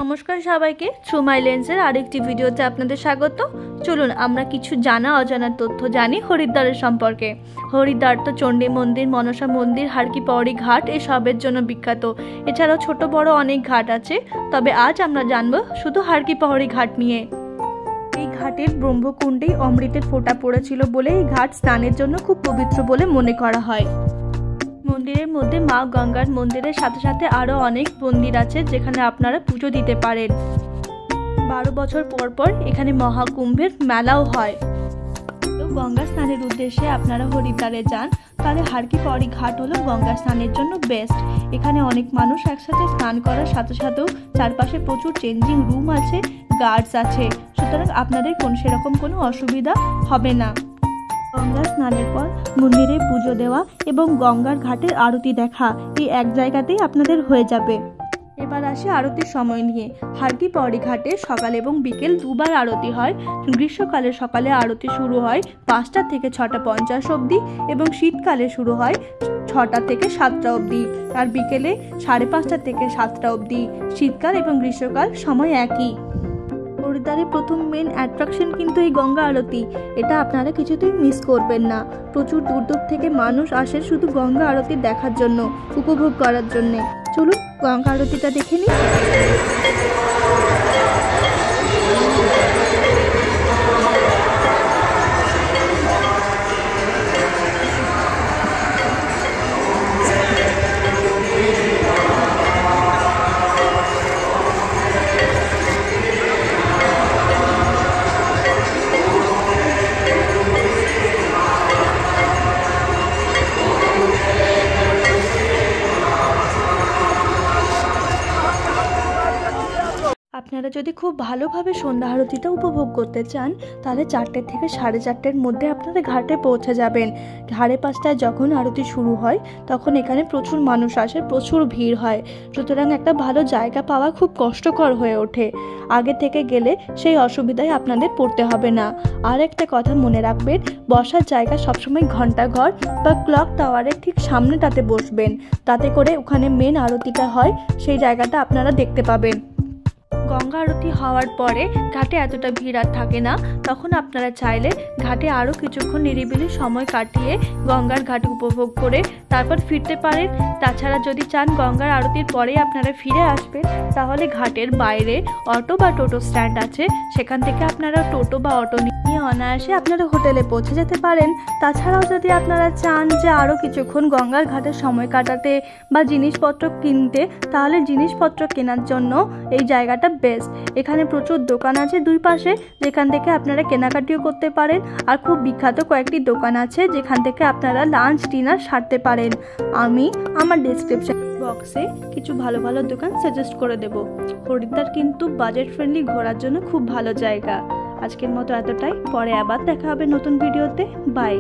নমস্কার সবাইকে, থ্রু মাই লেন্সের আরেকটি ভিডিওতে আপনাদের স্বাগত। চলুন আমরা কিছু জানা অজানা তথ্য জানি হরিদ্বারের সম্পর্কে। হরিদ্বার তো চণ্ডী মন্দির, মনসা মন্দির, হার কি পৌড়ি ঘাট এসবের জন্য বিখ্যাত। এছাড়াও ছোট বড় অনেক ঘাট আছে, তবে আজ আমরা জানবো শুধু হার কি পৌড়ি ঘাট নিয়ে। এই ঘাটের ব্রহ্মকুণ্ডেই অমৃতের ফোঁটা পড়েছিল বলে এই ঘাট স্নানের জন্য খুব পবিত্র বলে মনে করা হয়। মন্দিরের মধ্যে মা গঙ্গার মন্দিরের সাথে সাথে আরও অনেক মন্দির আছে যেখানে আপনারা পুজো দিতে পারেন। 12 বছর পর পর এখানে মহাকুম্ভের মেলাও হয়। তো গঙ্গা স্নানের উদ্দেশ্যে আপনারা হরিদ্বারে যান, তাহলে হার কি পৌড়ি ঘাট হলো গঙ্গা স্নানের জন্য বেস্ট। এখানে অনেক মানুষ একসাথে স্নান করার সাথে সাথেও চারপাশে প্রচুর চেঞ্জিং রুম আছে, গার্ডস আছে, সুতরাং আপনাদের সেরকম কোনো অসুবিধা হবে না। গঙ্গা স্নানের পর মন্দিরে পুজো দেওয়া এবং গঙ্গার ঘাটের আরতি দেখা এই এক জায়গাতেই আপনাদের হয়ে যাবে। এবার আসে আরতির সময় নিয়ে। হার কি পৌড়ি ঘাটে সকাল এবং বিকেল দুবার আরতি হয়। গ্রীষ্মকালে সকালে আরতি শুরু হয় 5টা থেকে 6:50 অবধি এবং শীতকালে শুরু হয় 6টা থেকে 7টা অবধি, আর বিকেলে 5:30 থেকে 7টা অবধি। শীতকাল এবং গ্রীষ্মকাল সময় একই। হরিদ্বারের প্রথম মেন অ্যাট্রাকশন কিন্তু এই গঙ্গা আরতি। এটা আপনারা কিছুতেই মিস করবেন না। প্রচুর দূর দূর থেকে মানুষ আসে শুধু গঙ্গা আরতি দেখার জন্য, উপভোগ করার জন্যে। চলুন গঙ্গা আরতিটা দেখে নিই। আপনারা যদি খুব ভালোভাবে সন্ধ্যা আরতিটা উপভোগ করতে চান, তাহলে 4টে থেকে 4:30-এর মধ্যে আপনারা ঘাটে পৌঁছে যাবেন। 5:30টায় যখন আরতি শুরু হয় তখন এখানে প্রচুর মানুষ আসে, প্রচুর ভিড় হয়, সুতরাং একটা ভালো জায়গা পাওয়া খুব কষ্টকর হয়ে ওঠে। আগে থেকে গেলে সেই অসুবিধায় আপনাদের পড়তে হবে না। আর একটা কথা মনে রাখবেন, বসার জায়গা সবসময় ঘন্টাঘর বা ক্লক টাওয়ারের ঠিক সামনেটাতে বসবেন, তাতে করে ওখানে মেন আরতিটা হয় সেই জায়গাটা আপনারা দেখতে পাবেন। গঙ্গা আরতি হওয়ার পরে ঘাটে এতটা ভিড় আর থাকে না, তখন আপনারা চাইলে ঘাটে আরও কিছুক্ষণ নিরিবিলি সময় কাটিয়ে গঙ্গার ঘাট উপভোগ করে তারপর ফিরতে পারেন। তাছাড়া যদি চান গঙ্গার আরতির পরে আপনারা ফিরে আসবেন, তাহলে ঘাটের বাইরে অটো বা টোটো স্ট্যান্ড আছে, সেখান থেকে আপনারা টোটো বা অটো নিয়ে অনায়াসে আপনারা হোটেলে পৌঁছে যেতে পারেন। তাছাড়াও যদি আপনারা চান যে আরও কিছুক্ষণ গঙ্গার ঘাটে সময় কাটাতে বা জিনিসপত্র কিনতে, তাহলে জিনিসপত্র কেনার জন্য এই জায়গাটা বেস্ট। এখানে প্রচুর দোকান আছে দুই পাশে, যেখান থেকে আপনারা কেনাকাটিও করতে পারেন। আর খুব বিখ্যাত কয়েকটি দোকান আছে যেখান থেকে আপনারা লাঞ্চ ডিনার সারতে পারেন। আমি আমার ডেসক্রিপশন বক্সে কিছু ভালো ভালো দোকান সাজেস্ট করে দেব। হরিদ্বার কিন্তু বাজেট ফ্রেন্ডলি ঘোরার জন্য খুব ভালো জায়গা। আজকের মতো এতটাই, পরে আবার দেখা হবে নতুন ভিডিওতে। বাই।